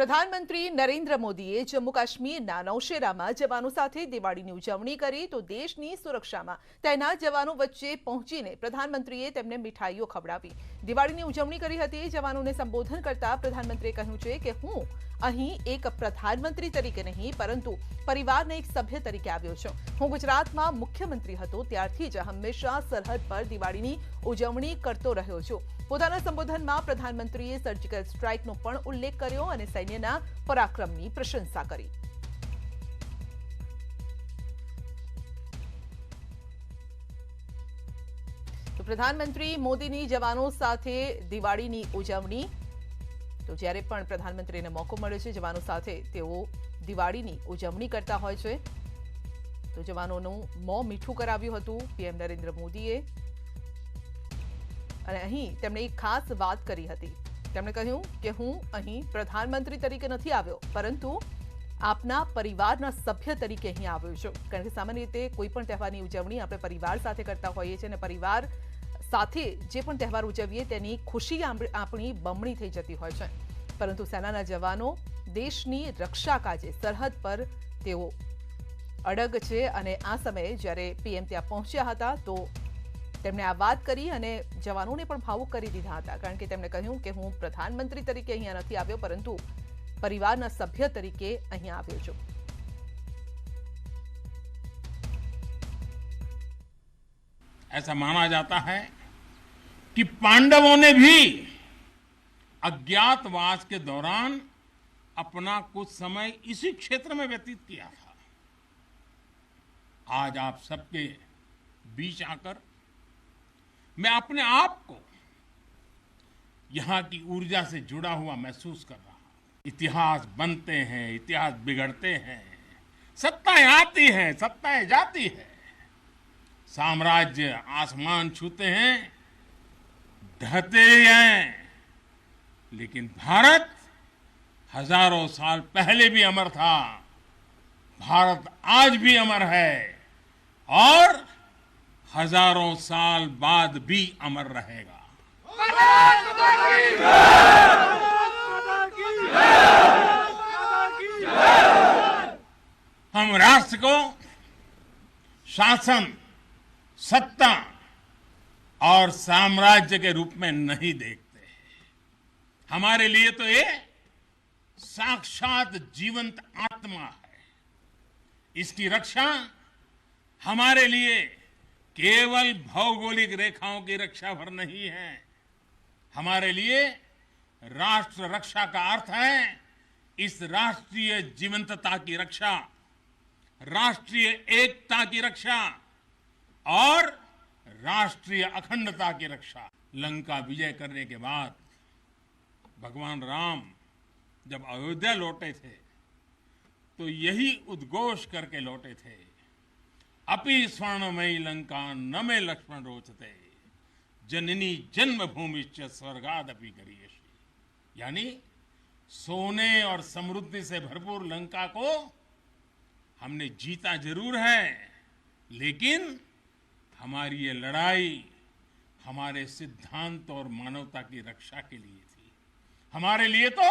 પ્રધાનમંત્રી નરેન્દ્ર મોદીએ જમ્મુ કાશ્મીરના નૌશેરામાં જવાનો સાથે દિવાળીની ઉજવણી કરી તો દેશની સુરક્ષામાં તૈનાત જવાનો વચ્ચે પહોંચીને પ્રધાનમંત્રીએ તેમને મીઠાઈઓ ખવડાવી દિવાળીની ઉજવણી કરી હતી। જવાનોને સંબોધન કરતા પ્રધાનમંત્રીએ કહ્યું છે કે હું અહીં એક પ્રધાનમંત્રી તરીકે નહીં પરંતુ પરિવારના એક સભ્ય તરીકે આવ્યો છું। હું ગુજરાતમાં મુખ્યમંત્રી હતો ત્યારથી જ હંમેશા સરહદ પર દિવાળીની ઉજવણી કરતો રહ્યો છું। પોતાના સંબોધનમાં પ્રધાનમંત્રીએ સર્જિકલ સ્ટ્રાઇકનો પણ ઉલ્લેખ કર્યો અને સૈન્યના પરાક્રમની પ્રશંસા કરી। તો પ્રધાનમંત્રી મોદીની જવાનો સાથે દિવાળીની ઉજવણી તો જ્યારે પણ પ્રધાનમંત્રીને મોકો મળ્યો છે જવાનો સાથે તેઓ દિવાળીની ઉજવણી કરતા હોય છે। તો જવાનોનું મોં મીઠું કરાવ્યું હતું પીએમ નરેન્દ્ર મોદીએ અને અહીં તેમણે એક ખાસ વાત કરી હતી। તેમણે કહ્યું કે હું અહીં પ્રધાનમંત્રી તરીકે નથી આવ્યો પરંતુ આપના પરિવારના સભ્ય તરીકે અહીં આવ્યો છું। કારણ કે સામાન્ય રીતે કોઈ પણ તહેવારની ઉજવણી આપણે પરિવાર સાથે કરતા હોઈએ છીએ અને પરિવાર સાથે જે પણ તહેવાર ઉજવીએ તેની ખુશી આપણી બમણી થઈ જતી હોય છે। પરંતુ સેનાના જવાનો દેશની રક્ષા કાજે સરહદ પર તેઓ અડગ છે અને આ સમયે જ્યારે પીએમ ત્યાં પહોંચ્યા હતા તો તેમણે આ વાત કરી અને જવાનોને પણ ભાવુક કરી દીધા હતા। કારણ કે તેમણે કહ્યું કે હું પ્રધાનમંત્રી તરીકે અહીંયા નથી આવ્યો પરંતુ પરિવારના સભ્ય તરીકે અહીંયા આવ્યો છું। ऐसा माना जाता है कि पांडवों ने भी अज्ञातवास के दौरान अपना कुछ समय इसी क्षेत्र में व्यतीत किया था। आज आप सबके बीच आकर मैं अपने आप को यहां की ऊर्जा से जुड़ा हुआ महसूस कर रहा हूं। इतिहास बनते हैं, इतिहास बिगड़ते हैं, सत्ताएं आती हैं, सत्ताएं जाती है, साम्राज्य आसमान छूते हैं, ढहते हैं, लेकिन भारत हजारों साल पहले भी अमर था, भारत आज भी अमर है और हजारों साल बाद भी अमर रहेगा। हम राष्ट्र को शासन, सत्ता और साम्राज्य के रूप में नहीं देखते। हमारे लिए तो ये साक्षात जीवंत आत्मा है। इसकी रक्षा हमारे लिए केवल भौगोलिक रेखाओं की रक्षा भर नहीं है, हमारे लिए राष्ट्र रक्षा का अर्थ है इस राष्ट्रीय जीवंतता की रक्षा, राष्ट्रीय एकता की रक्षा और राष्ट्रीय अखंडता की रक्षा। लंका विजय करने के बाद भगवान राम जब अयोध्या लौटे थे तो यही उद्घोष करके लौटे थे, अपि स्वर्णमयी लंका न मे लक्ष्मण रोचते, जननी जन्मभूमिश्च स्वर्गादपि गरीयसी। यानी सोने और समृद्धि से भरपूर लंका को हमने जीता जरूर है, लेकिन हमारी ये लड़ाई हमारे सिद्धांत और मानवता की रक्षा के लिए थी। हमारे लिए तो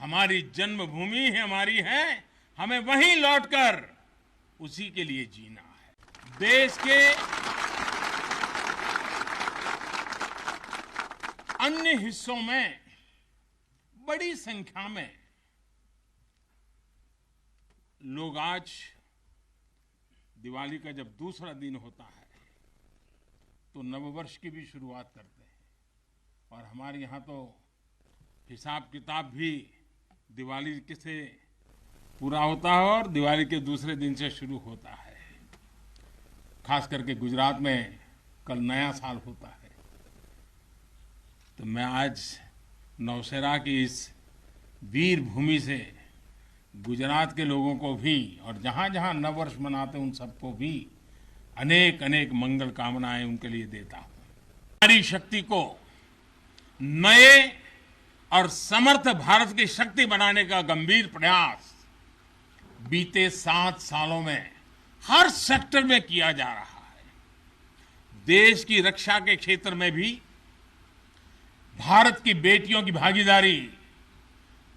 हमारी जन्मभूमि ही हमारी है, हमें वहीं लौटकर उसी के लिए जीना है। देश के अन्य हिस्सों में बड़ी संख्या में लोग आज दिवाली का जब दूसरा दिन होता है तो नववर्ष की भी शुरुआत करते हैं और हमारे यहाँ तो हिसाब किताब भी दिवाली से पूरा होता है और दिवाली के दूसरे दिन से शुरू होता है। खास करके गुजरात में कल नया साल होता है। तो मैं आज नौशेरा की इस वीर भूमि से गुजरात के लोगों को भी और जहाँ जहाँ नववर्ष मनाते हैं उन सबको भी अनेक अनेक मंगल कामनाएं उनके लिए देता हूँ। नारी शक्ति को नए और समर्थ भारत की शक्ति बनाने का गंभीर प्रयास बीते 7 सालों में हर सेक्टर में किया जा रहा है। देश की रक्षा के क्षेत्र में भी भारत की बेटियों की भागीदारी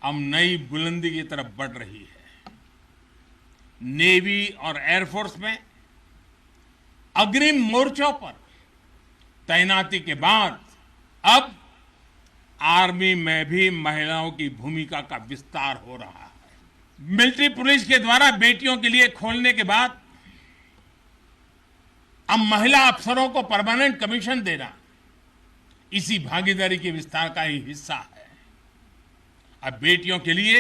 अब नई बुलंदी की तरफ बढ़ रही है। नेवी और एयरफोर्स में अग्रिम मोर्चों पर तैनाती के बाद अब आर्मी में भी महिलाओं की भूमिका का विस्तार हो रहा है। मिलिट्री पुलिस के द्वारा बेटियों के लिए खोलने के बाद अब महिला अफसरों को परमानेंट कमीशन देना इसी भागीदारी के विस्तार का ही हिस्सा है। अब बेटियों के लिए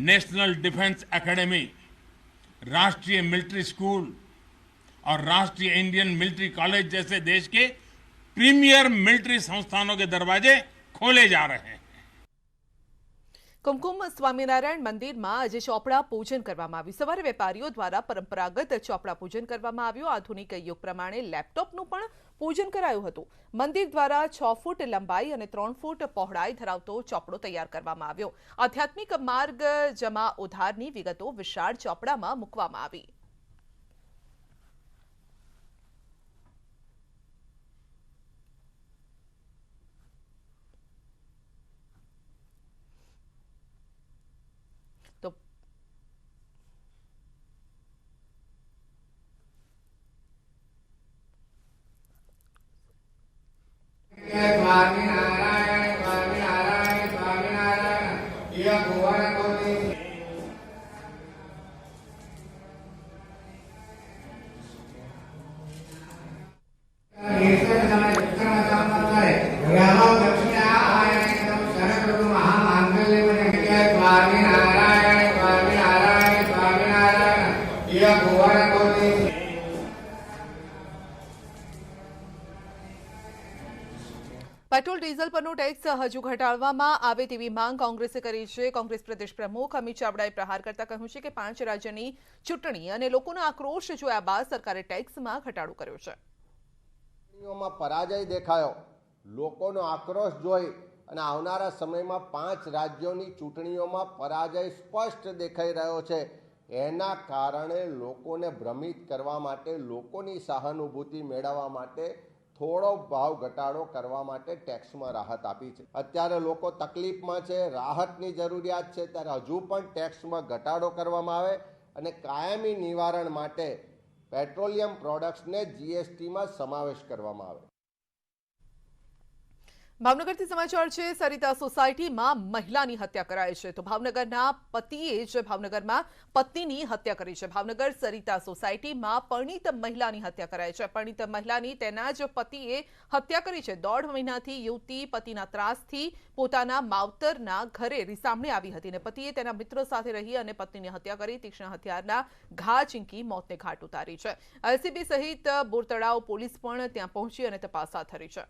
नेशनल डिफेंस एकेडमी, राष्ट्रीय मिलिट्री स्कूल और राष्ट्रीय इंडियन मिलिट्री कॉलेज जैसे देश के प्रीमियर मिलिट्री संस्थानों के दरवाजे खोले जा रहे हैं। કુમકુમ સ્વામિનારાયણ મંદિરમાં આજે ચોપડા પૂજન કરવામાં આવ્યું। સવારે વેપારીઓ દ્વારા પરંપરાગત ચોપડા પૂજન કરવામાં આવ્યું। આધુનિક યુગ પ્રમાણે લેપટોપનું પણ પૂજન કરાયું હતું। મંદિર દ્વારા 6 ફૂટ લંબાઈ અને 3 ફૂટ પહોળાઈ ધરાવતો ચોપડો તૈયાર કરવામાં આવ્યો। આધ્યાત્મિક માર્ગ જમા ઉધારની વિગતો વિશાળ ચોપડામાં મૂકવામાં આવી। તો પેટ્રોલ ડીઝલ પરનો ટેક્સ હજુ ઘટાડવામાં આવે તેવી માંગ કોંગ્રેસે કરી છે। કોંગ્રેસ પ્રદેશ પ્રમુખ અમિત ચાવડાએ પ્રહાર કરતા કહ્યું છે કે 5 રાજ્યની ચૂંટણી અને લોકોનો આક્રોશ જોયા બાદ સરકારે ટેક્સમાં ઘટાડો કર્યો છે। ચૂંટણીઓમાં પરાજય દેખાયો, લોકોનો આક્રોશ જોઈ અને આવનારા સમયમાં 5 રાજ્યોની ચૂંટણીઓમાં પરાજય સ્પષ્ટ દેખાઈ રહ્યો છે। એના કારણે લોકોને ભ્રમિત કરવા માટે, લોકોની સહાનુભૂતિ મેળવવા માટે થોડો ભાવ ઘટાડો કરવા માટે ટેક્સમાં રાહત આપી છે। અત્યારે લોકો તકલીફમાં છે, રાહતની જરૂરિયાત છે, ત્યારે હજુ પણ ટેક્સમાં ઘટાડો કરવામાં આવે અને કાયમી નિવારણ માટે પેટ્રોલિયમ પ્રોડક્ટ્સને જીએસટીમાં સમાવેશ કરવામાં આવે। ભાવનગરથી સમાચાર છે। સરિતા સોસાયટીમાં મહિલાની હત્યા કરાઈ છે તો ભાવનગરના પતિએ જ ભાવનગરમાં પત્નીની હત્યા કરી છે। ભાવનગર સરિતા સોસાયટીમાં પરિણીત મહિલાની હત્યા કરાઈ છે। પરિણીત મહિલાની તેના જ પતિએ હત્યા કરી છે। 1.5 મહિનાથી યુવતી પતિના ત્રાસથી પોતાના માવતરના ઘરે રીસામણે આવી હતી અને પતિએ તેના મિત્રો સાથે રહી અને પત્નીની હત્યા કરી। તીક્ષ્ણ હથિયારના ઘા ઝીંકી મોતને ઘાટ ઉતારી છે। એલસીબી સહિત બોરતળાવ પોલીસ પણ ત્યાં પહોંચી અને તપાસ હાથ ધરી છે।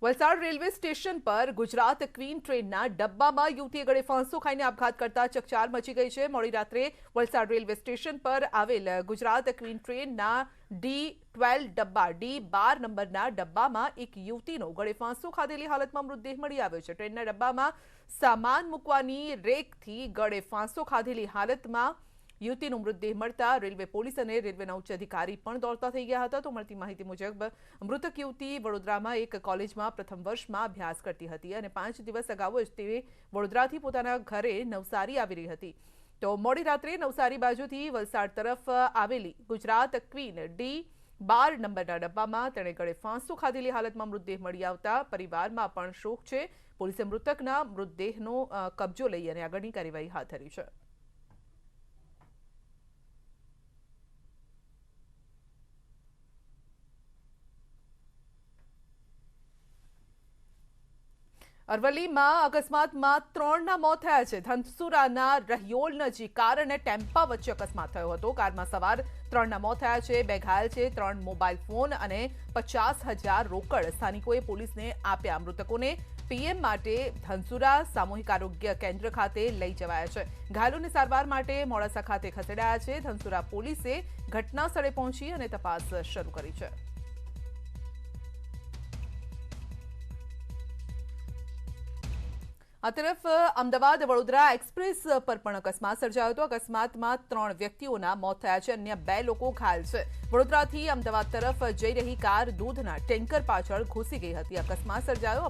વલસાડ રેલવે સ્ટેશન પર ગુજરાત ક્વીન ટ્રેનના ડબ્બામાં યુવતીએ ગળે ફાંસો ખાઈને આપઘાત કરતા ચકચાર મચી ગઈ છે। મોડી રાત્રે વલસાડ રેલવે સ્ટેશન પર આવેલ ગુજરાત ક્વીન ટ્રેનના D12 ડબ્બા D12 નંબરના ડબ્બામાં એક યુવતીનો ગળે ફાંસો ખાધેલી હાલતમાં મૃતદેહ મળી આવ્યો છે। ટ્રેનના ડબ્બામાં સામાન મૂકવાની રેકથી ગળે ફાંસો ખાધેલી હાલતમાં યુવતીનો મૃતદેહ મળતા રેલવે પોલીસ અને રેલવેના ઉચ્ચ અધિકારી પણ દોડતા થઈ ગયા હતા। તો મળતી માહિતી મુજબ મૃતક યુવતી વડોદરામાં એક કોલેજમાં પ્રથમ વર્ષમાં અભ્યાસ કરતી હતી અને 5 દિવસ અગાઉ જ તે વડોદરાથી પોતાના ઘરે નવસારી આવી રહી હતી। તો મોડી રાત્રે નવસારી બાજુથી વલસાડ તરફ આવેલી ગુજરાત ક્વીન D12 નંબરના ડબ્બામાં તેણે ગળે ફાંસો ખાધેલી હાલતમાં મૃતદેહ મળી આવતા પરિવારમાં પણ શોક છે। પોલીસે મૃતકના મૃતદેહનો કબજો લઈ અને આગળની કાર્યવાહી હાથ ધરી છે। અરવલ્લીમાં અકસ્માતમાં 3ના મોત થયા છે। ધનસુરાના રહિયોલ નજીક કાર અને ટેમ્પા વચ્ચે અકસ્માત થયો હતો। કારમાં સવાર 3ના મોત થયા છે। 2 ઘાયલ છે। 3 મોબાઈલ ફોન અને 50,000 રોકડ સ્થાનિકોએ પોલીસને આપ્યા। મૃતકોને પીએમ માટે ધનસુરા સામૂહિક આરોગ્ય કેન્દ્ર ખાતે લઈ જવાયા છે। ઘાયલોને સારવાર માટે મોડાસા ખાતે ખસેડાયા છે। ધનસુરા પોલીસે ઘટના સ્થળે પહોંચી અને તપાસ શરૂ કરી છે। આ તરફ અમદાવાદ વડોદરા એક્સપ્રેસ પર પણ અકસ્માત સર્જાયો હતો। અકસ્માતમાં 3 વ્યક્તિઓના મોત થયા છે, અન્ય 2 લોકો ઘાયલ છે। વડોદરાથી અમદાવાદ તરફ જઈ રહી કાર દૂધના ટેન્કર પાછળ ઘૂસી ગઈ હતી। અકસ્માત સર્જાયો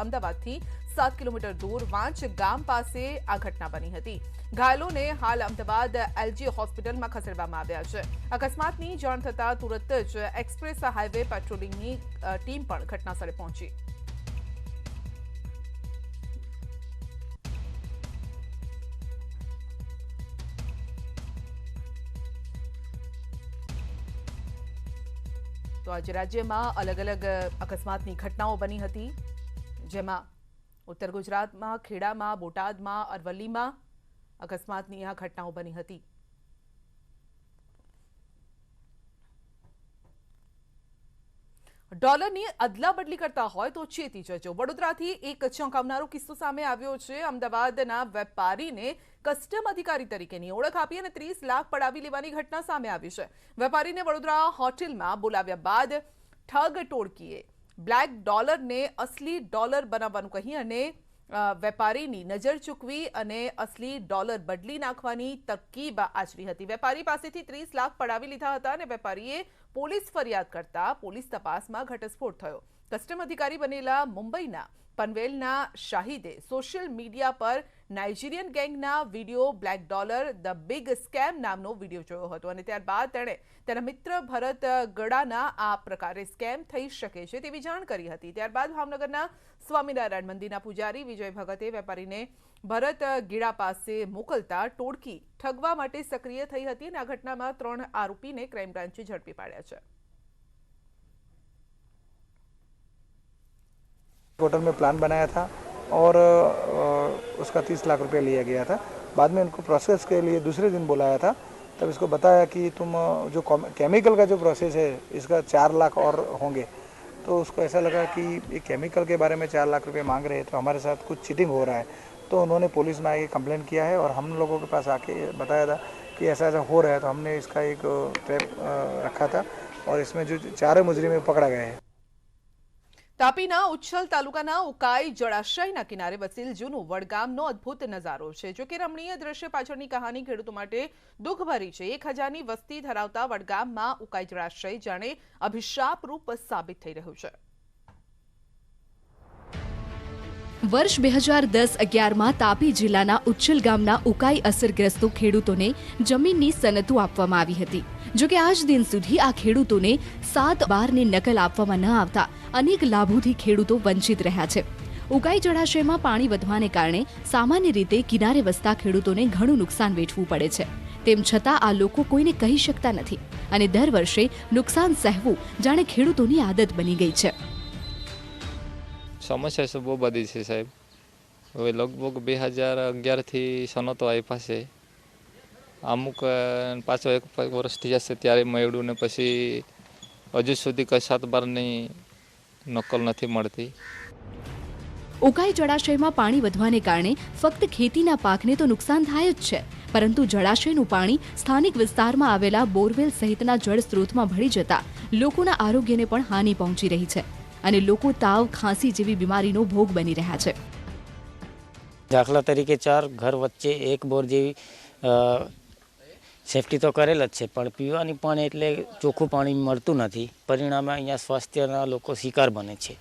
અમદાવાદથી 7 કિલોમીટર દૂર વાંચ ગામ પાસે આ ઘટના બની હતી। ઘાયલોને હાલ અમદાવાદ એલજી હોસ્પિટલમાં ખસેડવામાં આવ્યા છે। અકસ્માતની જાણ થતાં તુરત જ એક્સપ્રેસ હાઈવે પેટ્રોલિંગની ટીમ પણ ઘટનાસ્થળે પહોંચી। તો આજે રાજ્યમાં અલગ અલગ અકસ્માતની ઘટનાઓ બની હતી, જેમાં ઉત્તર ગુજરાતમાં ખેડામાં, બોટાદમાં, અરવલ્લીમાં અકસ્માતની આ ઘટનાઓ બની હતી। ડોલરની અદલા બદલી કરતા હોય તો ચેતી જજો। વડોદરાથી એક ચોંકાવનારો કિસ્સો સામે આવ્યો છે। અમદાવાદના વેપારીને કસ્ટમ અધિકારી તરીકેની ઓળખ આપી અને 30 લાખ પડાવી લેવાની ઘટના સામે આવી છે। વેપારીને વડોદરા હોટેલમાં બોલાવ્યા બાદ ઠગ ટોળકીએ બ્લેક ડોલરને અસલી ડોલર બનાવવાનું કહી અને વેપારીની નજર ચૂકવી અને અસલી ડોલર બદલી નાખવાની તરકીબ આચરી હતી। વેપારી પાસેથી 30 લાખ પડાવી લીધા હતા અને વેપારીએ પોલીસ ફરિયાદ કરતા પોલીસ તપાસમાં ઘટસ્ફોટ થયો। કસ્ટમ અધિકારી બનેલા મુંબઈના પનવેલના શાહિદે સોશિયલ મીડિયા પર નાઇજીરિયન ગેંગના video black dollar the big scam નામનો વિડીયો જોયો હતો અને ત્યારબાદ તેણે તેના મિત્ર ભરત ગડાના આ પ્રકારે સ્કેમ થઈ શકે છે તેવી જાણ કરી હતી। ત્યારબાદ ભાવનગરના સ્વામિનારાયણ મંદિરના પૂજારી વિજય ભગતે વેપારીને ભરત ગીડા પાસે મોકલતા ટોળકી ઠગવા માટે સક્રિય થઈ હતી અને આ ઘટનામાં 3 આરોપીને ક્રાઇમ બ્રાન્ચે ઝડપી પાડ્યા છે। होटल में प्लान बनाया था और उसका 30 लाख रुपया लिया गया था। बाद में उनको प्रोसेस के लिए दूसरे दिन बुलाया था, तब इसको बताया कि तुम जो केमिकल का जो प्रोसेस है इसका 4 लाख और होंगे। तो उसको ऐसा लगा कि ये केमिकल के बारे में 4 लाख रुपये मांग रहे हैं तो हमारे साथ कुछ चीटिंग हो रहा है। तो उन्होंने पुलिस में आके कंप्लेंट किया है और हम लोगों के पास आके बताया था कि ऐसा ऐसा हो रहा है। तो हमने इसका एक ट्रैप रखा था और इसमें जो 4 मुजरिम पकड़ा गए हैं। તાપીના ઉચ્છલ તાલુકાના ઉકાઈ જળાશયના કિનારે વસેલ જૂનું વડગામનો અદ્ભુત નજારો છે। જો કે રમણીય દ્રશ્ય પાછળની કહાની ખેડૂતો માટે દુઃખભરી છે। 1000ની વસ્તી ધરાવતા વડગામમાં ઉકાઈ જળાશય જાણે અભિશાપરૂપ સાબિત થઈ રહ્યું છે। વર્ષ 2010-11માં તાપી જિલ્લાના ઉચ્છલ ગામના ઉકાઈ અસરગ્રસ્તો ખેડૂતોને જમીનની સનતો આપવામાં આવી હતી। જો કે આજ દિન સુધી આ ખેડૂતોને 7/12ની નકલ આપવામાં ન આવતા અનેક લાભોથી ખેડૂતો વંચિત રહ્યા છે। ઉકાઈ જળાશયમાં પાણી વધવાને કારણે સામાન્ય રીતે કિનારે વસતા ખેડૂતોને ઘણું નુકસાન વેઠવું પડે છે। તેમ છતાં આ લોકો કોઈને કહી શકતા નથી અને દર વર્ષે નુકસાન સહેવું જાણે ખેડૂતોની આદત બની ગઈ છે। સમસ્યા તો બહુ બધી છે સાહેબ। હવે લગભગ 2011થી સનતો આપ્યા છે। અમુક પાછો 1 વર્ષ થઈ જશે ત્યારે મળ્યું ને પછી હજુ સુધી કઈ 7/12ની નકલ નથી મળતી। ઉકાઈ જળાશયમાં પાણી વધવાને કારણે ફક્ત ખેતીના પાકને તો નુકસાન થાય જ છે, પરંતુ જળાશયનું પાણી સ્થાનિક વિસ્તારમાં આવેલા બોરવેલ સહિતના જળ સ્ત્રોતમાં ભળી જતા લોકોના આરોગ્યને પણ હાનિ પહોંચી રહી છે અને લોકો તાવ, ખાંસી જેવી બીમારીનો ભોગ બની રહ્યા છે। દાખલા તરીકે 4 ઘર વચ્ચે એક બોર જેવી સેફટી તો કરેલ જ છે, પણ પીવાની પાણી એટલે ચોખ્ખું પાણી મળતું નથી। પરિણામે અહીંયા સ્વાસ્થ્યના લોકો શિકાર બને છે।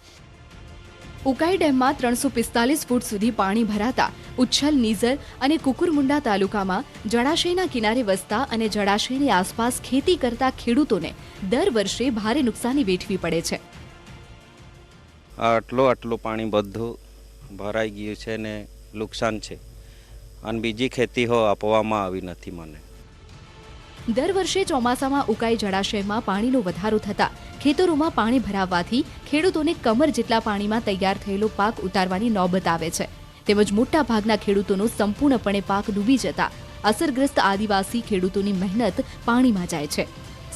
ઉકાઈ ડેમમાં 345 ફૂટ સુધી પાણી ભરાતા ઉચ્છલ, નીઝર અને કુકરમુંડા તાલુકામાં જળાશયના કિનારે વસતા અને જળાશયની આસપાસ ખેતી કરતા ખેડૂતોને દર વર્ષે ભારે નુકસાની વેઠવી પડે છે। આટલું પાણી બધું ભરાઈ ગયું છે ને નુકસાન છે અને બીજી ખેતી આપવામાં આવી નથી મને। દર વર્ષે ચોમાસામાં ઉકાઈ જળાશયમાં પાણીનો વધારો થતા ખેતરોમાં પાણી ભરાવવાથી ખેડૂતોને કમર જેટલા પાણીમાં તૈયાર થયેલો પાક ઉતારવાની નોબત આવે છે। તેમજ મોટા ભાગના ખેડૂતોનો સંપૂર્ણપણે પાક ડૂબી જતા અસરગ્રસ્ત આદિવાસી ખેડૂતોની મહેનત પાણીમાં જાય છે।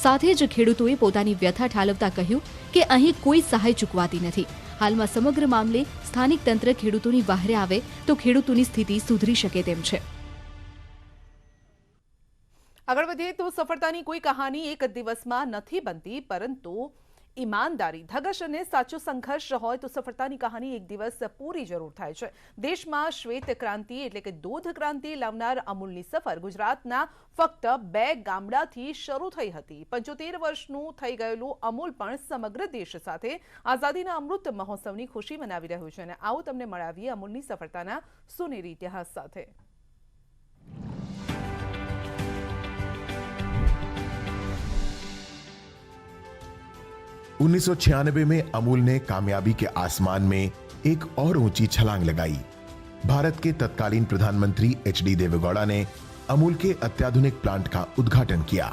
સાથે જ ખેડૂતોએ પોતાની વ્યથા ઠાલવતા કહ્યું કે અહીં કોઈ સહાય ચૂકવાતી નથી। હાલમાં સમગ્ર મામલે સ્થાનિક તંત્ર ખેડૂતોની વહારે આવે તો ખેડૂતોની સ્થિતિ સુધરી શકે તેમ છે। આગળ વધીએ તો સફળતાની કોઈ કહાની એક દિવસમાં નથી બનતી, પરંતુ ઈમાનદારી, ધગશ અને સાચો સંઘર્ષ હોય તો સફળતાની કહાની એક દિવસ પૂરી જરૂર થાય છે. દેશમાં શ્વેત ક્રાંતિ એટલે કે દૂધ ક્રાંતિ લાવનાર અમૂલની સફર ગુજરાતના ફક્ત 2 ગામડાથી શરૂ થઈ હતી. 75 વર્ષનું થઈ ગયેલું અમૂલ પણ સમગ્ર દેશ સાથે આઝાદીના અમૃત મહોત્સવની ખુશી મનાવી રહ્યું છે. અને આવો તમને મળાવીએ અમૂલની સફળતાના સુનેરી ઇતિહાસ સાથે. 1996 में अमूल ने कामयाबी के आसमान में एक और ऊंची छलांग लगाई. भारत के तत्कालीन प्रधानमंत्री एचडी देवेगौड़ा ने अमूल के अत्याधुनिक प्लांट का उद्घाटन किया.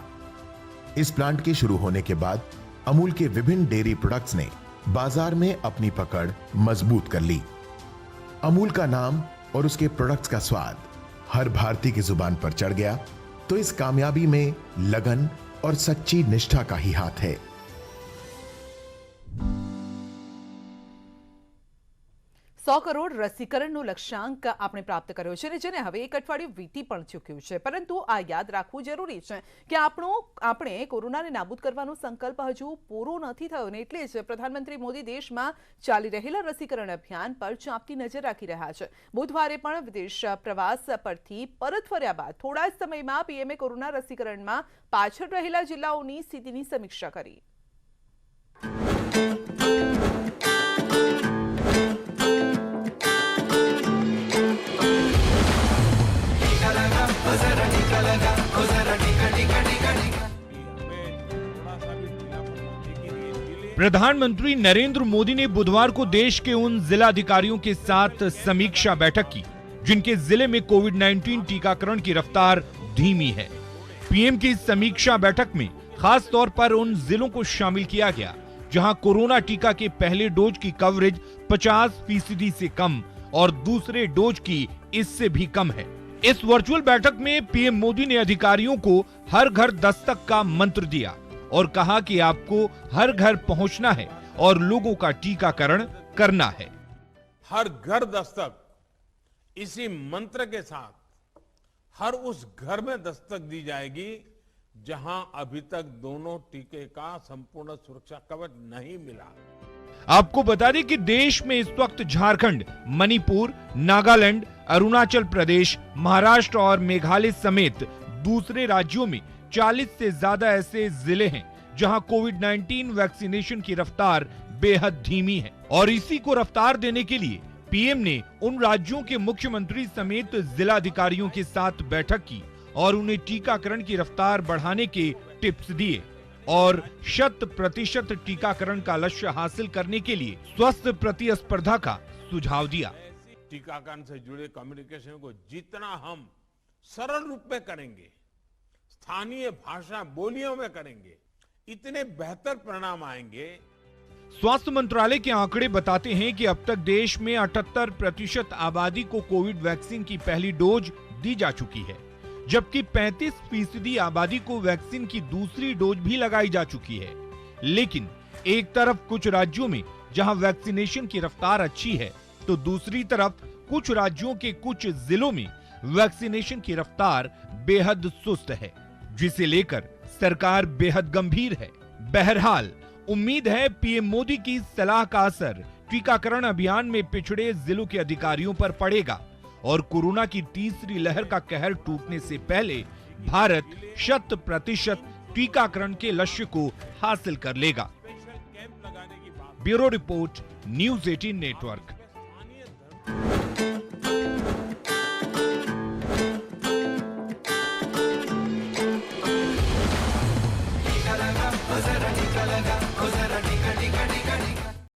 इस प्लांट के शुरू होने के बाद अमूल के विभिन्न डेयरी प्रोडक्ट्स ने बाजार में अपनी पकड़ मजबूत कर ली. अमूल का नाम और उसके प्रोडक्ट्स का स्वाद हर भारतीय की जुबान पर चढ़ गया, तो इस कामयाबी में लगन और सच्ची निष्ठा का ही हाथ है. $100 કરોડ રસીકરણનો લક્ષ્યાંક આપણે પ્રાપ્ત કર્યો છે, જેને હવે એક અઠવાડિયું વીતી પણ ચૂક્યું છે. પરંતુ આ યાદ રાખવું જરૂરી છે કે આપણે કોરોનાને નાબૂદ કરવાનો સંકલ્પ હજુ પૂરો નથી થયો ને એટલે જ પ્રધાનમંત્રી મોદી દેશમાં ચાલી રહેલા રસીકરણ અભિયાન પર ચાંપતી નજર રાખી રહ્યા છે. બુધવારે પણ વિદેશ પ્રવાસ પરથી પરત ફર્યા બાદ થોડા જ સમયમાં પીએમએ કોરોના રસીકરણમાં પાછળ રહેલા જિલ્લાઓની સ્થિતિની સમીક્ષા કરી. प्रधानमंत्री नरेंद्र मोदी ने बुधवार को देश के उन जिलाधिकारियों के साथ समीक्षा बैठक की जिनके जिले में कोविड-19 टीकाकरण की रफ्तार धीमी है. पीएम की इस समीक्षा बैठक में खास तौर पर उन जिलों को शामिल किया गया जहां कोरोना टीका के पहले डोज की कवरेज 50% से कम और दूसरे डोज की इससे भी कम है. इस वर्चुअल बैठक में पीएम मोदी ने अधिकारियों को हर घर दस्तक का मंत्र दिया और कहा कि आपको हर घर पहुंचना है और लोगों का टीकाकरण करना है. हर घर दस्तक, इसी मंत्र के साथ हर उस घर में दस्तक दी जाएगी जहां अभी तक दोनों टीके का संपूर्ण सुरक्षा कवच नहीं मिला. आपको बता दें कि देश में इस वक्त झारखंड, मणिपुर, नागालैंड, अरुणाचल प्रदेश, महाराष्ट्र और मेघालय समेत दूसरे राज्यों में 40 से ज्यादा ऐसे जिले हैं जहां कोविड-19 वैक्सीनेशन की रफ्तार बेहद धीमी है. और इसी को रफ्तार देने के लिए पीएम ने उन राज्यों के मुख्यमंत्री समेत जिलाधिकारियों के साथ बैठक की और उन्हें टीकाकरण की रफ्तार बढ़ाने के टिप्स दिए और 100% टीकाकरण का लक्ष्य हासिल करने के लिए स्वस्थ प्रतिस्पर्धा का सुझाव दिया. टीकाकरण से जुड़े कम्युनिकेशन को जितना हम सरल रूप में करेंगे, स्थानीय भाषा बोलियों में करेंगे, इतने बेहतर परिणाम आएंगे. स्वास्थ्य मंत्रालय के आंकड़े बताते हैं कि अब तक देश में 78% आबादी को कोविड वैक्सीन की पहली डोज दी जा चुकी है, जबकि 35% आबादी को वैक्सीन की दूसरी डोज भी लगाई जा चुकी है. लेकिन एक तरफ कुछ राज्यों में जहां वैक्सीनेशन की रफ्तार अच्छी है, तो दूसरी तरफ कुछ राज्यों के कुछ जिलों में वैक्सीनेशन की रफ्तार बेहद सुस्त है, जिसे लेकर सरकार बेहद गंभीर है. बहरहाल उम्मीद है पीएम मोदी की सलाह का असर टीकाकरण अभियान में पिछड़े जिलों के अधिकारियों पर पड़ेगा और कोरोना की तीसरी लहर का कहर टूटने से पहले भारत 100% टीकाकरण के लक्ष्य को हासिल कर लेगा. Bureau report, news 18 network. निकलेगा